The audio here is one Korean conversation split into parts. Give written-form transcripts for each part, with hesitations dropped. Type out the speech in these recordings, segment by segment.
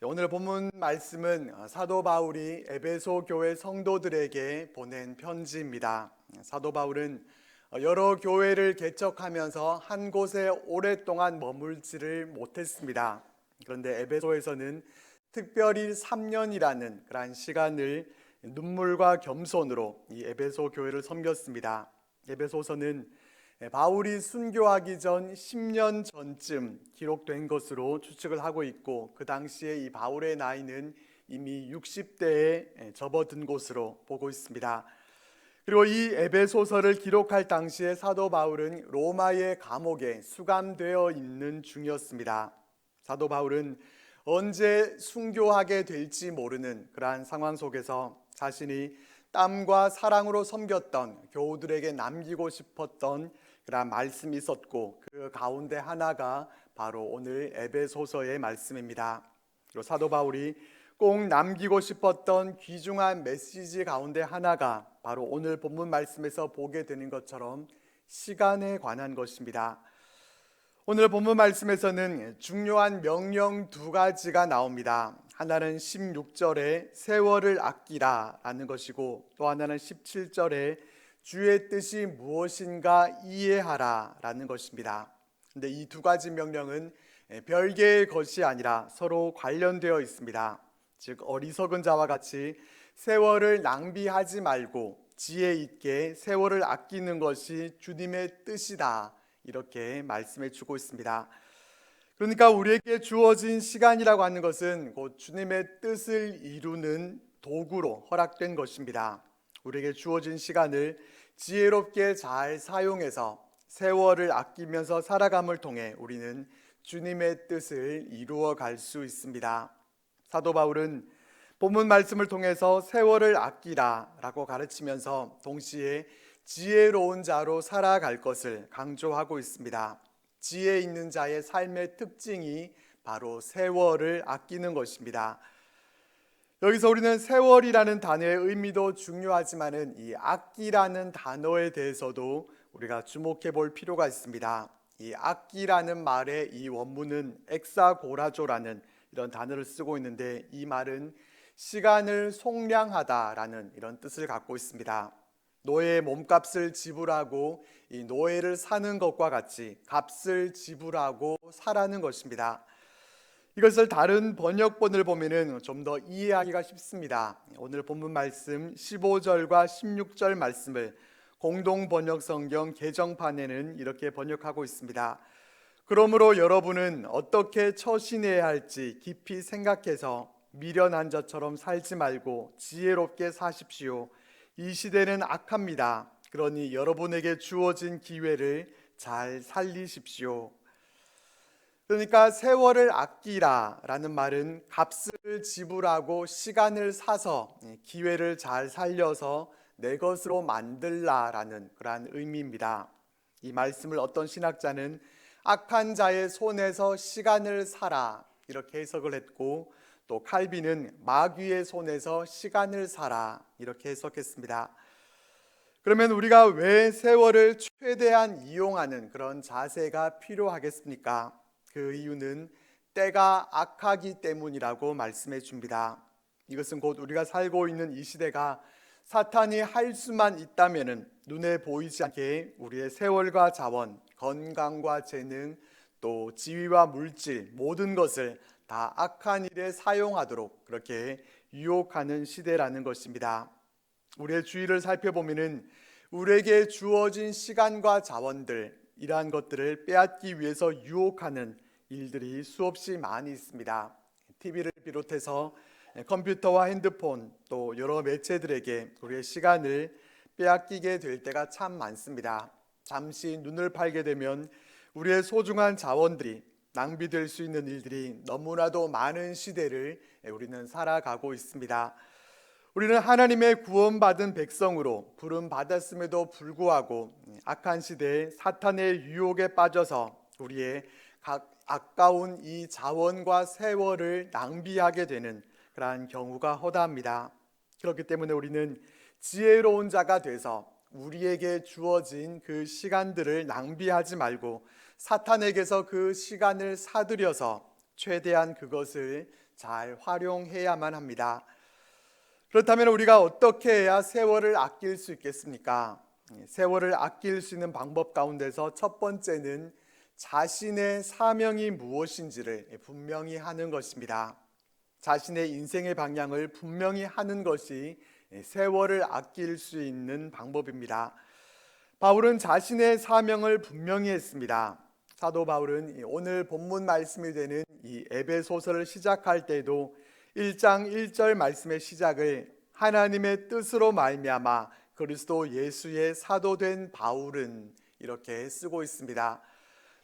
오늘 본문 말씀은 사도 바울이 에베소 교회 성도들에게 보낸 편지입니다. 사도 바울은 여러 교회를 개척하면서 한 곳에 오랫동안 머물지를 못했습니다. 그런데 에베소에서는 특별히 3년이라는 그러한 시간을 눈물과 겸손으로 이 에베소 교회를 섬겼습니다. 에베소서는 바울이 순교하기 전 10년 전쯤 기록된 것으로 추측을 하고 있고, 그 당시에 이 바울의 나이는 이미 60대에 접어든 것으로 보고 있습니다. 그리고 이 에베소서를 기록할 당시에 사도 바울은 로마의 감옥에 수감되어 있는 중이었습니다. 사도 바울은 언제 순교하게 될지 모르는 그러한 상황 속에서 자신이 땀과 사랑으로 섬겼던 교우들에게 남기고 싶었던 그러한 말씀이 있었고, 그 가운데 하나가 바로 오늘 에베소서의 말씀입니다. 그리고 사도 바울이 꼭 남기고 싶었던 귀중한 메시지 가운데 하나가 바로 오늘 본문 말씀에서 보게 되는 것처럼 시간에 관한 것입니다. 오늘 본문 말씀에서는 중요한 명령 두 가지가 나옵니다. 하나는 16절에 세월을 아끼라 라는 것이고, 또 하나는 17절에 주의 뜻이 무엇인가 이해하라 라는 것입니다. 근데 이 두 가지 명령은 별개의 것이 아니라 서로 관련되어 있습니다. 즉, 어리석은 자와 같이 세월을 낭비하지 말고 지혜 있게 세월을 아끼는 것이 주님의 뜻이다, 이렇게 말씀해 주고 있습니다. 그러니까 우리에게 주어진 시간이라고 하는 것은 곧 주님의 뜻을 이루는 도구로 허락된 것입니다. 우리에게 주어진 시간을 지혜롭게 잘 사용해서 세월을 아끼면서 살아감을 통해 우리는 주님의 뜻을 이루어 갈 수 있습니다. 사도 바울은 본문 말씀을 통해서 세월을 아끼라 라고 가르치면서 동시에 지혜로운 자로 살아갈 것을 강조하고 있습니다. 지혜 있는 자의 삶의 특징이 바로 세월을 아끼는 것입니다. 여기서 우리는 세월이라는 단어의 의미도 중요하지만은 이 아끼라는 단어에 대해서도 우리가 주목해 볼 필요가 있습니다. 이 아끼라는 말의 이 원문은 엑사고라조라는 이런 단어를 쓰고 있는데, 이 말은 시간을 속량하다라는 이런 뜻을 갖고 있습니다. 노예의 몸값을 지불하고 이 노예를 사는 것과 같이 값을 지불하고 사라는 것입니다. 이것을 다른 번역본을 보면은 좀 더 이해하기가 쉽습니다. 오늘 본문 말씀 15절과 16절 말씀을 공동 번역 성경 개정판에는 이렇게 번역하고 있습니다. 그러므로 여러분은 어떻게 처신해야 할지 깊이 생각해서 미련한 자처럼 살지 말고 지혜롭게 사십시오. 이 시대는 악합니다. 그러니 여러분에게 주어진 기회를 잘 살리십시오. 그러니까 세월을 아끼라 라는 말은 값을 지불하고 시간을 사서 기회를 잘 살려서 내 것으로 만들라 라는 그러한 의미입니다. 이 말씀을 어떤 신학자는 악한 자의 손에서 시간을 사라 이렇게 해석을 했고, 또 칼빈은 마귀의 손에서 시간을 사라 이렇게 해석했습니다. 그러면 우리가 왜 세월을 최대한 이용하는 그런 자세가 필요하겠습니까? 그 이유는 때가 악하기 때문이라고 말씀해 줍니다. 이것은 곧 우리가 살고 있는 이 시대가 사탄이 할 수만 있다면 눈에 보이지 않게 우리의 세월과 자원, 건강과 재능, 또 지위와 물질, 모든 것을 다 악한 일에 사용하도록 그렇게 유혹하는 시대라는 것입니다. 우리의 주위를 살펴보면 우리에게 주어진 시간과 자원들, 이러한 것들을 빼앗기 위해서 유혹하는 일들이 수없이 많이 있습니다. TV를 비롯해서 컴퓨터와 핸드폰, 또 여러 매체들에게 우리의 시간을 빼앗기게 될 때가 참 많습니다. 잠시 눈을 팔게 되면 우리의 소중한 자원들이 낭비될 수 있는 일들이 너무나도 많은 시대를 우리는 살아가고 있습니다. 우리는 하나님의 구원받은 백성으로 부름받았음에도 불구하고 악한 시대에 사탄의 유혹에 빠져서 우리의 아까운 이 자원과 세월을 낭비하게 되는 그러한 경우가 허다합니다. 그렇기 때문에 우리는 지혜로운 자가 돼서 우리에게 주어진 그 시간들을 낭비하지 말고 사탄에게서 그 시간을 사들여서 최대한 그것을 잘 활용해야만 합니다. 그렇다면 우리가 어떻게 해야 세월을 아낄 수 있겠습니까? 세월을 아낄 수 있는 방법 가운데서 첫 번째는 자신의 사명이 무엇인지를 분명히 하는 것입니다. 자신의 인생의 방향을 분명히 하는 것이 세월을 아낄 수 있는 방법입니다. 바울은 자신의 사명을 분명히 했습니다. 사도 바울은 오늘 본문 말씀이 되는 이 에베소서를 시작할 때도 1장 1절 말씀의 시작을 하나님의 뜻으로 말미암아 그리스도 예수의 사도된 바울은 이렇게 쓰고 있습니다.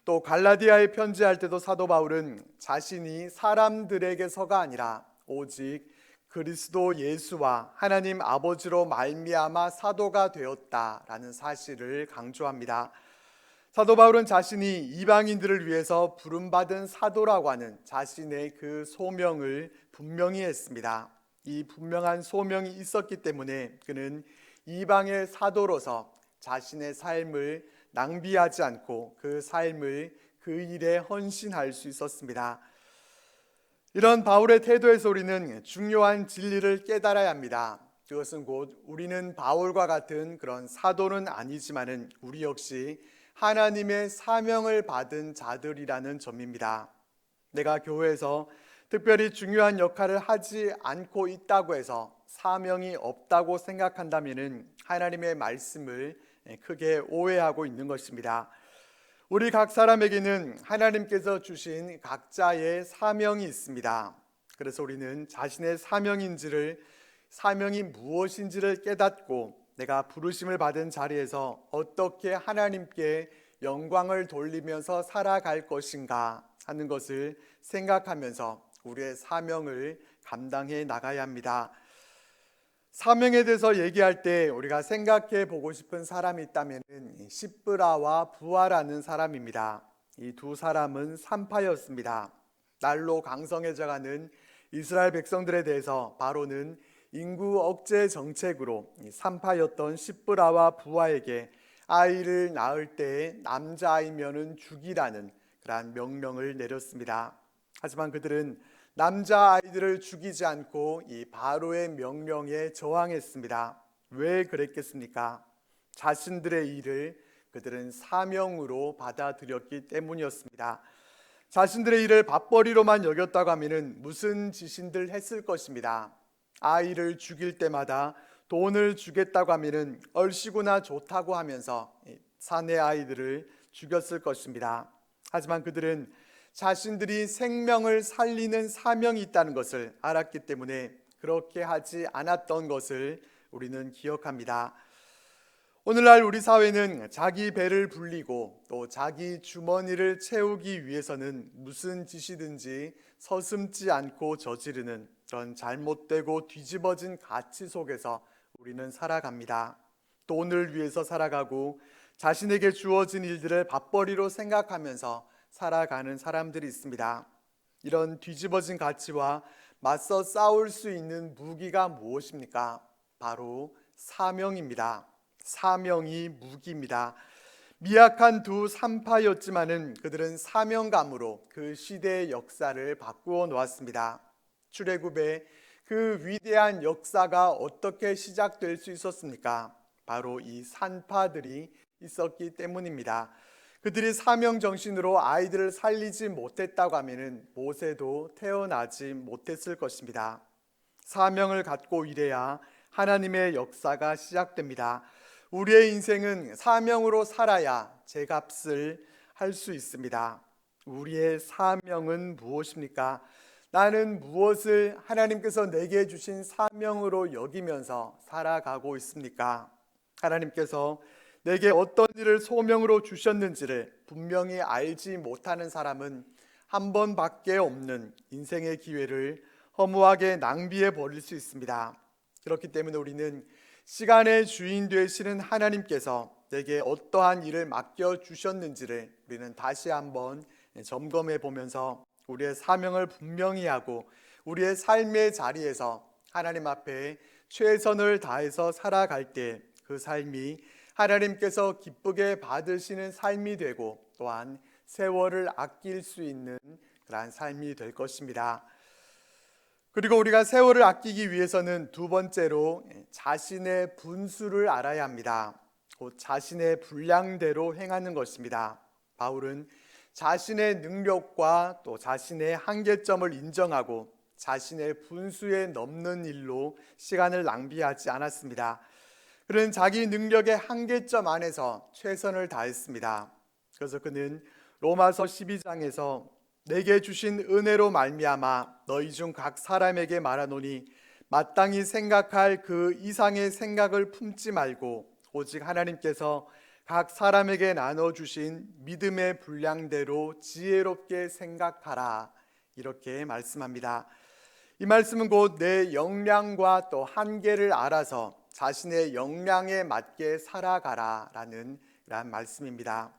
또 갈라디아에 편지할 때도 사도 바울은 자신이 사람들에게서가 아니라 오직 그리스도 예수와 하나님 아버지로 말미암아 사도가 되었다라는 사실을 강조합니다. 사도 바울은 자신이 이방인들을 위해서 부름받은 사도라고 하는 자신의 그 소명을 분명히 했습니다. 이 분명한 소명이 있었기 때문에 그는 이방의 사도로서 자신의 삶을 낭비하지 않고 그 삶을 그 일에 헌신할 수 있었습니다. 이런 바울의 태도에서 우리는 중요한 진리를 깨달아야 합니다. 그것은 곧 우리는 바울과 같은 그런 사도는 아니지만은 우리 역시 하나님의 사명을 받은 자들이라는 점입니다. 내가 교회에서 특별히 중요한 역할을 하지 않고 있다고 해서 사명이 없다고 생각한다면 하나님의 말씀을 크게 오해하고 있는 것입니다. 우리 각 사람에게는 하나님께서 주신 각자의 사명이 있습니다. 그래서 우리는 자신의 사명이 무엇인지를 깨닫고 내가 부르심을 받은 자리에서 어떻게 하나님께 영광을 돌리면서 살아갈 것인가 하는 것을 생각하면서 우리의 사명을 감당해 나가야 합니다. 사명에 대해서 얘기할 때 우리가 생각해 보고 싶은 사람이 있다면 시브라와 부하라는 사람입니다. 이 두 사람은 산파였습니다. 날로 강성해져가는 이스라엘 백성들에 대해서 바로는 인구 억제 정책으로 산파였던 시브라와 부하에게 아이를 낳을 때 남자아이면은 죽이라는 그러한 명령을 내렸습니다. 하지만 그들은 남자아이들을 죽이지 않고 이 바로의 명령에 저항했습니다. 왜 그랬겠습니까? 자신들의 일을 그들은 사명으로 받아들였기 때문이었습니다. 자신들의 일을 밥벌이로만 여겼다고 하면 무슨 짓인들 했을 것입니다. 아이를 죽일 때마다 돈을 주겠다고 하면 얼씨구나 좋다고 하면서 사내 아이들을 죽였을 것입니다. 하지만 그들은 자신들이 생명을 살리는 사명이 있다는 것을 알았기 때문에 그렇게 하지 않았던 것을 우리는 기억합니다. 오늘날 우리 사회는 자기 배를 불리고 또 자기 주머니를 채우기 위해서는 무슨 짓이든지 서슴지 않고 저지르는 그런 잘못되고 뒤집어진 가치 속에서 우리는 살아갑니다. 돈을 위해서 살아가고 자신에게 주어진 일들을 밥벌이로 생각하면서 살아가는 사람들이 있습니다. 이런 뒤집어진 가치와 맞서 싸울 수 있는 무기가 무엇입니까? 바로 사명입니다. 사명이 무기입니다. 미약한 두 산파였지만은 그들은 사명감으로 그 시대의 역사를 바꾸어 놓았습니다. 출애굽의 그 위대한 역사가 어떻게 시작될 수 있었습니까? 바로 이 산파들이 있었기 때문입니다. 그들이 사명 정신으로 아이들을 살리지 못했다고 하면은 모세도 태어나지 못했을 것입니다. 사명을 갖고 일해야 하나님의 역사가 시작됩니다. 우리의 인생은 사명으로 살아야 제값을 할 수 있습니다. 우리의 사명은 무엇입니까? 나는 무엇을 하나님께서 내게 주신 사명으로 여기면서 살아가고 있습니까? 하나님께서 내게 어떤 일을 소명으로 주셨는지를 분명히 알지 못하는 사람은 한 번밖에 없는 인생의 기회를 허무하게 낭비해 버릴 수 있습니다. 그렇기 때문에 우리는 시간의 주인 되시는 하나님께서 내게 어떠한 일을 맡겨 주셨는지를 우리는 다시 한번 점검해 보면서 우리의 사명을 분명히 하고 우리의 삶의 자리에서 하나님 앞에 최선을 다해서 살아갈 때 그 삶이 하나님께서 기쁘게 받으시는 삶이 되고 또한 세월을 아낄 수 있는 그러한 삶이 될 것입니다. 그리고 우리가 세월을 아끼기 위해서는 두 번째로 자신의 분수를 알아야 합니다. 곧 자신의 분량대로 행하는 것입니다. 바울은 자신의 능력과 또 자신의 한계점을 인정하고 자신의 분수에 넘는 일로 시간을 낭비하지 않았습니다. 그는 자기 능력의 한계점 안에서 최선을 다했습니다. 그래서 그는 로마서 12장에서 내게 주신 은혜로 말미암아 너희 중 각 사람에게 말하노니 마땅히 생각할 그 이상의 생각을 품지 말고 오직 하나님께서 각 사람에게 나눠주신 믿음의 분량대로 지혜롭게 생각하라, 이렇게 말씀합니다. 이 말씀은 곧 내 역량과 또 한계를 알아서 자신의 역량에 맞게 살아가라라는 말씀입니다.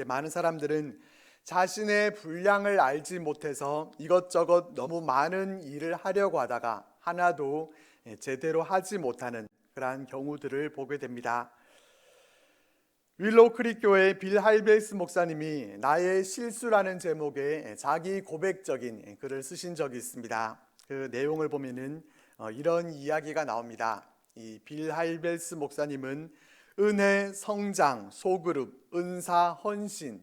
많은 사람들은 자신의 분량을 알지 못해서 이것저것 너무 많은 일을 하려고 하다가 하나도 제대로 하지 못하는 그러한 경우들을 보게 됩니다. 윌로우 크릭 교회 빌 할베이스 목사님이 나의 실수라는 제목의 자기 고백적인 글을 쓰신 적이 있습니다. 그 내용을 보면은 이런 이야기가 나옵니다. 이 빌 할베이스 목사님은 은혜, 성장, 소그룹, 은사, 헌신,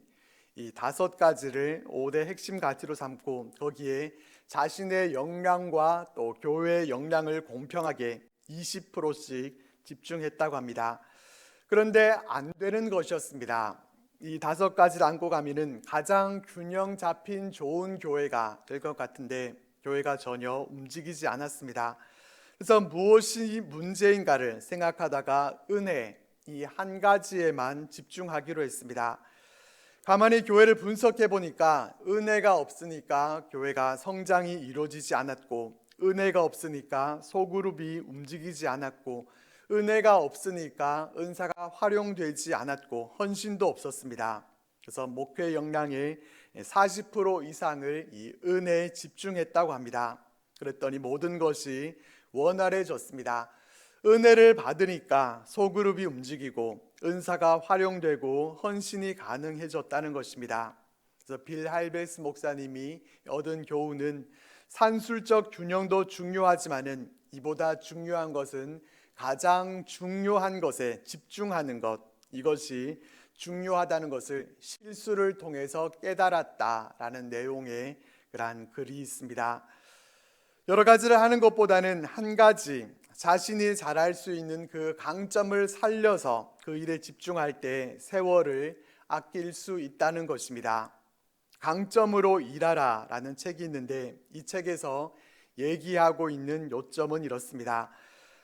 이 5가지를 5대 핵심 가치로 삼고 거기에 자신의 역량과 또 교회의 역량을 공평하게 20%씩 집중했다고 합니다. 그런데 안 되는 것이었습니다. 이 5가지를 안고 가면은 가장 균형 잡힌 좋은 교회가 될 것 같은데 교회가 전혀 움직이지 않았습니다. 그래서 무엇이 문제인가를 생각하다가 은혜, 이 한 가지에만 집중하기로 했습니다. 가만히 교회를 분석해 보니까 은혜가 없으니까 교회가 성장이 이루어지지 않았고, 은혜가 없으니까 소그룹이 움직이지 않았고, 은혜가 없으니까 은사가 활용되지 않았고, 헌신도 없었습니다. 그래서 목회 역량의 40% 이상을 이 은혜에 집중했다고 합니다. 그랬더니 모든 것이 원활해졌습니다. 은혜를 받으니까 소그룹이 움직이고 은사가 활용되고 헌신이 가능해졌다는 것입니다. 그래서 빌 할베스 목사님이 얻은 교훈은 산술적 균형도 중요하지만은 이보다 중요한 것은 가장 중요한 것에 집중하는 것, 이것이 중요하다는 것을 실수를 통해서 깨달았다라는 내용의 그러한 글이 있습니다. 여러 가지를 하는 것보다는 한 가지 자신이 잘할 수 있는 그 강점을 살려서 그 일에 집중할 때 세월을 아낄 수 있다는 것입니다. 강점으로 일하라 라는 책이 있는데 이 책에서 얘기하고 있는 요점은 이렇습니다.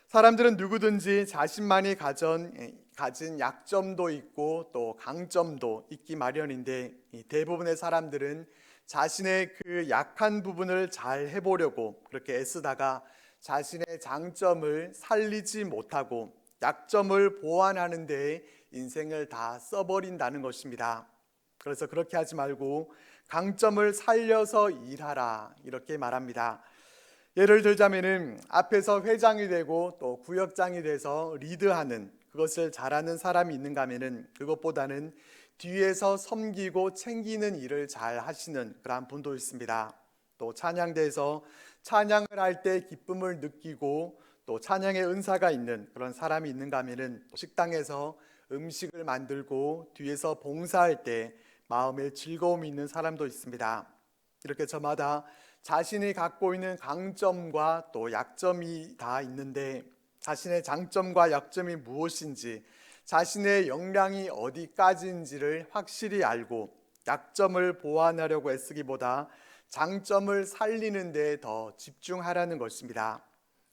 사람들은 누구든지 자신만이 가진 약점도 있고 또 강점도 있기 마련인데 대부분의 사람들은 자신의 그 약한 부분을 잘 해보려고 그렇게 애쓰다가 자신의 장점을 살리지 못하고 약점을 보완하는 데 인생을 다 써버린다는 것입니다. 그래서 그렇게 하지 말고 강점을 살려서 일하라, 이렇게 말합니다. 예를 들자면은 앞에서 회장이 되고 또 구역장이 돼서 리드하는, 그것을 잘하는 사람이 있는가 하면은 그것보다는 뒤에서 섬기고 챙기는 일을 잘 하시는 그런 분도 있습니다. 또 찬양대에서 찬양을 할 때 기쁨을 느끼고 또 찬양의 은사가 있는 그런 사람이 있는가 하면은 식당에서 음식을 만들고 뒤에서 봉사할 때 마음에 즐거움이 있는 사람도 있습니다. 이렇게 저마다 자신이 갖고 있는 강점과 또 약점이 다 있는데 자신의 장점과 약점이 무엇인지, 자신의 역량이 어디까지인지를 확실히 알고 약점을 보완하려고 애쓰기보다 장점을 살리는 데 더 집중하라는 것입니다.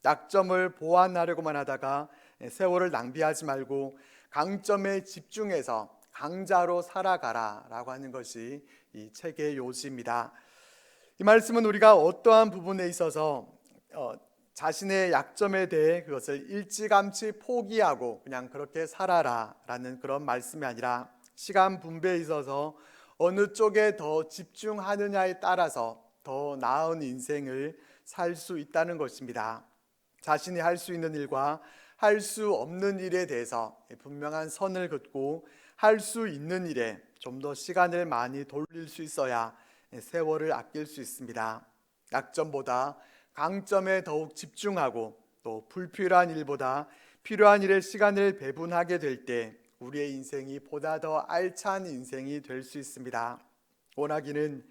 약점을 보완하려고만 하다가 세월을 낭비하지 말고 강점에 집중해서 강자로 살아가라 라고 하는 것이 이 책의 요지입니다. 이 말씀은 우리가 어떠한 부분에 있어서 자신의 약점에 대해 그것을 일찌감치 포기하고 그냥 그렇게 살아라 라는 그런 말씀이 아니라 시간 분배에 있어서 어느 쪽에 더 집중하느냐에 따라서 더 나은 인생을 살 수 있다는 것입니다. 자신이 할 수 있는 일과 할 수 없는 일에 대해서 분명한 선을 긋고 할 수 있는 일에 좀 더 시간을 많이 돌릴 수 있어야 세월을 아낄 수 있습니다. 약점보다 강점에 더욱 집중하고 또 불필요한 일보다 필요한 일에 시간을 배분하게 될 때 우리의 인생이 보다 더 알찬 인생이 될 수 있습니다. 원하기는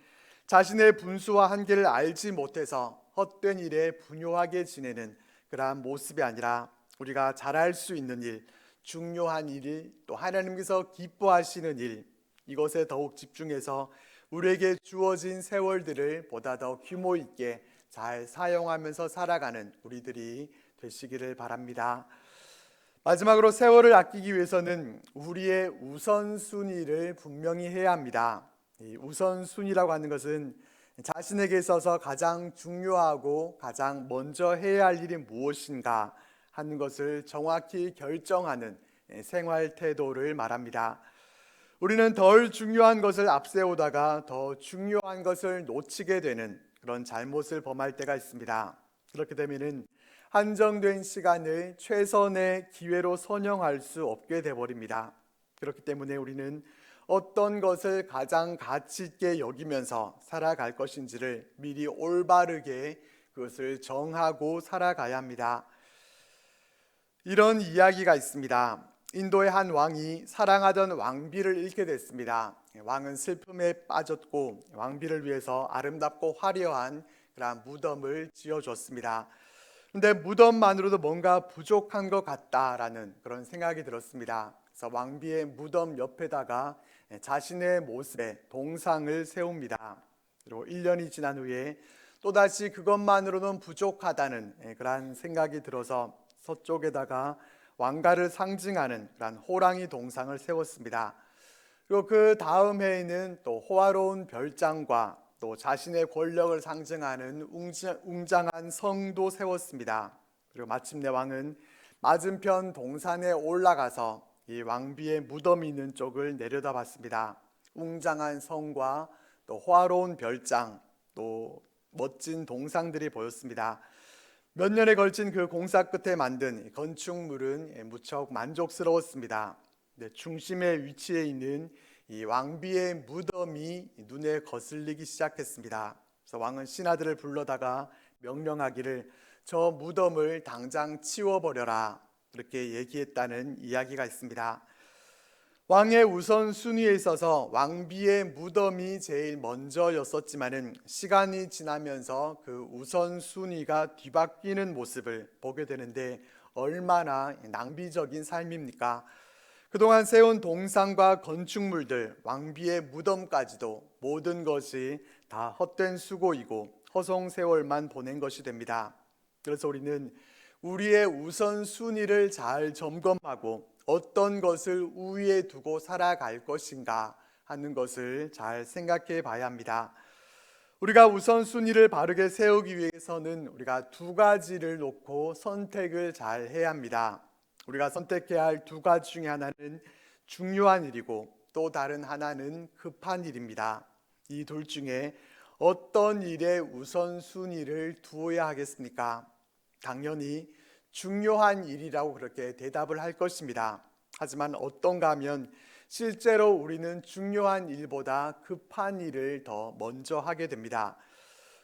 자신의 분수와 한계를 알지 못해서 헛된 일에 분요하게 지내는 그러한 모습이 아니라 우리가 잘할 수 있는 일, 중요한 일, 또 하나님께서 기뻐하시는 일, 이것에 더욱 집중해서 우리에게 주어진 세월들을 보다 더 규모 있게 잘 사용하면서 살아가는 우리들이 되시기를 바랍니다. 마지막으로 세월을 아끼기 위해서는 우리의 우선순위를 분명히 해야 합니다. 이 우선순위라고 하는 것은 자신에게 있어서 가장 중요하고 가장 먼저 해야 할 일이 무엇인가 하는 것을 정확히 결정하는 생활 태도를 말합니다. 우리는 덜 중요한 것을 앞세우다가 더 중요한 것을 놓치게 되는 그런 잘못을 범할 때가 있습니다. 그렇게 되면은 한정된 시간을 최선의 기회로 선용할 수 없게 되어버립니다. 그렇기 때문에 우리는 어떤 것을 가장 가치 있게 여기면서 살아갈 것인지를 미리 올바르게 그것을 정하고 살아가야 합니다. 이런 이야기가 있습니다. 인도의 한 왕이 사랑하던 왕비를 잃게 됐습니다. 왕은 슬픔에 빠졌고 왕비를 위해서 아름답고 화려한 그런 무덤을 지어줬습니다. 그런데 무덤만으로도 뭔가 부족한 것 같다라는 그런 생각이 들었습니다. 그래서 왕비의 무덤 옆에다가 자신의 모습의 동상을 세웁니다. 그리고 1년이 지난 후에 또다시 그것만으로는 부족하다는 그런 생각이 들어서 서쪽에다가 왕가를 상징하는 그런 호랑이 동상을 세웠습니다. 그리고 그 다음 해에는 또 호화로운 별장과 또 자신의 권력을 상징하는 웅장한 성도 세웠습니다. 그리고 마침내 왕은 맞은편 동산에 올라가서 이 왕비의 무덤이 있는 쪽을 내려다봤습니다. 웅장한 성과 또 호화로운 별장, 또 멋진 동상들이 보였습니다. 몇 년에 걸친 그 공사 끝에 만든 건축물은 무척 만족스러웠습니다. 중심에 위치해 있는 이 왕비의 무덤이 눈에 거슬리기 시작했습니다. 그래서 왕은 신하들을 불러다가 명령하기를 저 무덤을 당장 치워버려라, 그렇게 얘기했다는 이야기가 있습니다. 왕의 우선순위에 있어서 왕비의 무덤이 제일 먼저였었지만은 시간이 지나면서 그 우선순위가 뒤바뀌는 모습을 보게 되는데 얼마나 낭비적인 삶입니까? 그동안 세운 동상과 건축물들, 왕비의 무덤까지도 모든 것이 다 헛된 수고이고 허송세월만 보낸 것이 됩니다. 그래서 우리는 우리의 우선순위를 잘 점검하고 어떤 것을 우위에 두고 살아갈 것인가 하는 것을 잘 생각해 봐야 합니다. 우리가 우선순위를 바르게 세우기 위해서는 우리가 두 가지를 놓고 선택을 잘 해야 합니다. 우리가 선택해야 할 두 가지 중에 하나는 중요한 일이고 또 다른 하나는 급한 일입니다. 이 둘 중에 어떤 일에 우선순위를 두어야 하겠습니까? 당연히 중요한 일이라고 그렇게 대답을 할 것입니다. 하지만 어떤가 하면 실제로 우리는 중요한 일보다 급한 일을 더 먼저 하게 됩니다.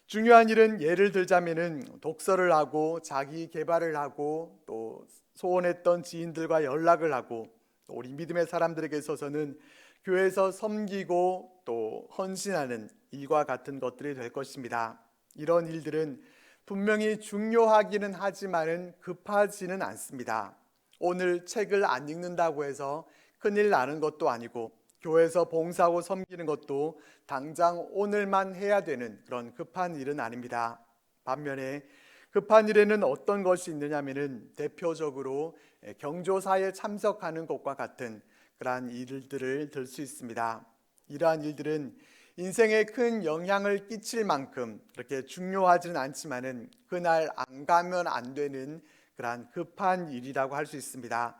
중요한 일은 예를 들자면은 독서를 하고 자기 개발을 하고 또 소원했던 지인들과 연락을 하고 또 우리 믿음의 사람들에게 있어서는 교회에서 섬기고 또 헌신하는 일과 같은 것들이 될 것입니다. 이런 일들은 분명히 중요하기는 하지만은 급하지는 않습니다. 오늘 책을 안 읽는다고 해서 큰일 나는 것도 아니고 교회에서 봉사하고 섬기는 것도 당장 오늘만 해야 되는 그런 급한 일은 아닙니다. 반면에 급한 일에는 어떤 것이 있느냐면은 대표적으로 경조사에 참석하는 것과 같은 그러한 일들을 들 수 있습니다. 이러한 일들은 인생에 큰 영향을 끼칠 만큼 그렇게 중요하지는 않지만은 그날 안 가면 안 되는 그러한 급한 일이라고 할 수 있습니다.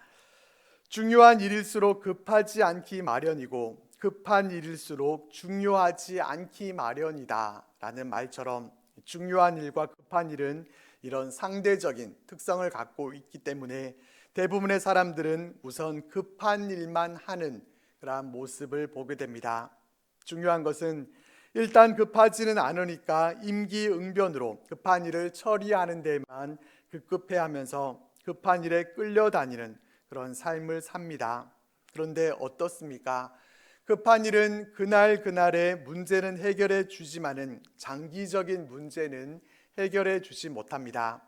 중요한 일일수록 급하지 않기 마련이고 급한 일일수록 중요하지 않기 마련이다 라는 말처럼 중요한 일과 급한 일은 이런 상대적인 특성을 갖고 있기 때문에 대부분의 사람들은 우선 급한 일만 하는 그러한 모습을 보게 됩니다. 중요한 것은 일단 급하지는 않으니까 임기응변으로 급한 일을 처리하는 데만 급급해하면서 급한 일에 끌려다니는 그런 삶을 삽니다. 그런데 어떻습니까? 급한 일은 그날의 문제는 해결해 주지만은 장기적인 문제는 해결해 주지 못합니다.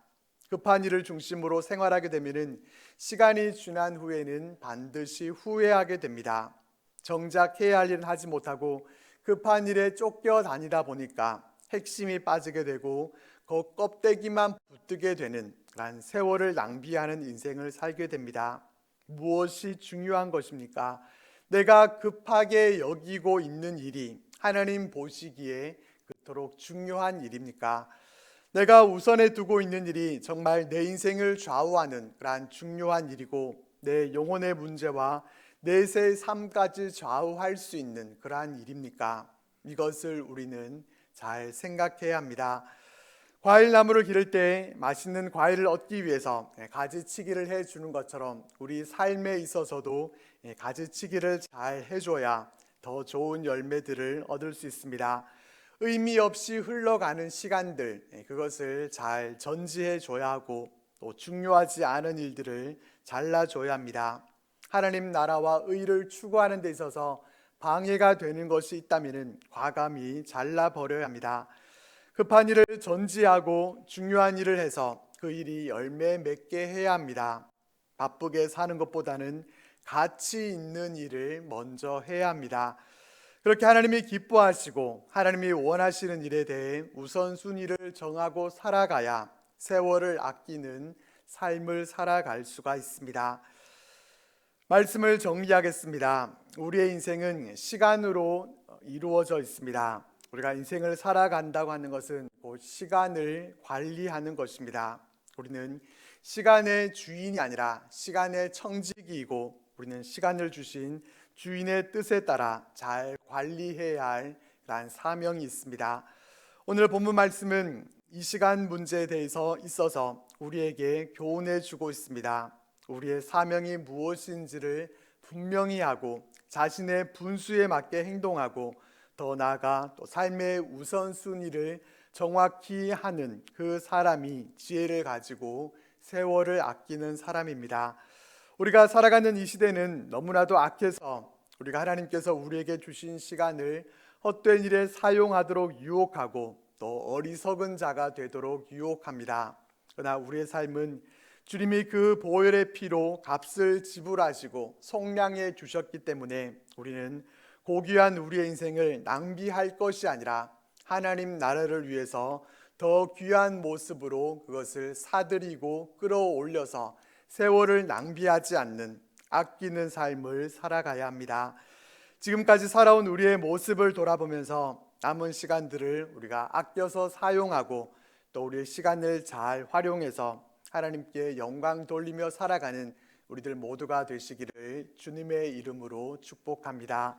급한 일을 중심으로 생활하게 되면은 시간이 지난 후에는 반드시 후회하게 됩니다. 정작 해야 할 일은 하지 못하고 급한 일에 쫓겨다니다 보니까 핵심이 빠지게 되고 그 껍데기만 붙게 되는 그런 세월을 낭비하는 인생을 살게 됩니다. 무엇이 중요한 것입니까? 내가 급하게 여기고 있는 일이 하나님 보시기에 그토록 중요한 일입니까? 내가 우선에 두고 있는 일이 정말 내 인생을 좌우하는 그러한 중요한 일이고 내 영혼의 문제와 내세의 삶까지 좌우할 수 있는 그러한 일입니까? 이것을 우리는 잘 생각해야 합니다. 과일나무를 기를 때 맛있는 과일을 얻기 위해서 가지치기를 해주는 것처럼 우리 삶에 있어서도 가지치기를 잘 해줘야 더 좋은 열매들을 얻을 수 있습니다. 의미 없이 흘러가는 시간들, 그것을 잘 전지해 줘야 하고 또 중요하지 않은 일들을 잘라줘야 합니다. 하나님 나라와 의를 추구하는 데 있어서 방해가 되는 것이 있다면 과감히 잘라버려야 합니다. 급한 일을 전지하고 중요한 일을 해서 그 일이 열매 맺게 해야 합니다. 바쁘게 사는 것보다는 가치 있는 일을 먼저 해야 합니다. 그렇게 하나님이 기뻐하시고 하나님이 원하시는 일에 대해 우선순위를 정하고 살아가야 세월을 아끼는 삶을 살아갈 수가 있습니다. 말씀을 정리하겠습니다. 우리의 인생은 시간으로 이루어져 있습니다. 우리가 인생을 살아간다고 하는 것은 곧 시간을 관리하는 것입니다. 우리는 시간의 주인이 아니라 시간의 청지기이고 우리는 시간을 주신 주인의 뜻에 따라 잘 관리해야 할 그런 사명이 있습니다. 오늘 본문 말씀은 이 시간 문제에 대해서 있어서 우리에게 교훈해 주고 있습니다. 우리의 사명이 무엇인지를 분명히 하고 자신의 분수에 맞게 행동하고 더 나아가 또 삶의 우선순위를 정확히 하는 그 사람이 지혜를 가지고 세월을 아끼는 사람입니다. 우리가 살아가는 이 시대는 너무나도 악해서 우리가 하나님께서 우리에게 주신 시간을 헛된 일에 사용하도록 유혹하고 또 어리석은 자가 되도록 유혹합니다. 그러나 우리의 삶은 주님이 그 보혈의 피로 값을 지불하시고 속량해 주셨기 때문에 우리는 고귀한 우리의 인생을 낭비할 것이 아니라 하나님 나라를 위해서 더 귀한 모습으로 그것을 사들이고 끌어올려서 세월을 낭비하지 않는 아끼는 삶을 살아가야 합니다. 지금까지 살아온 우리의 모습을 돌아보면서 남은 시간들을 우리가 아껴서 사용하고 또 우리의 시간을 잘 활용해서 하나님께 영광 돌리며 살아가는 우리들 모두가 되시기를 주님의 이름으로 축복합니다.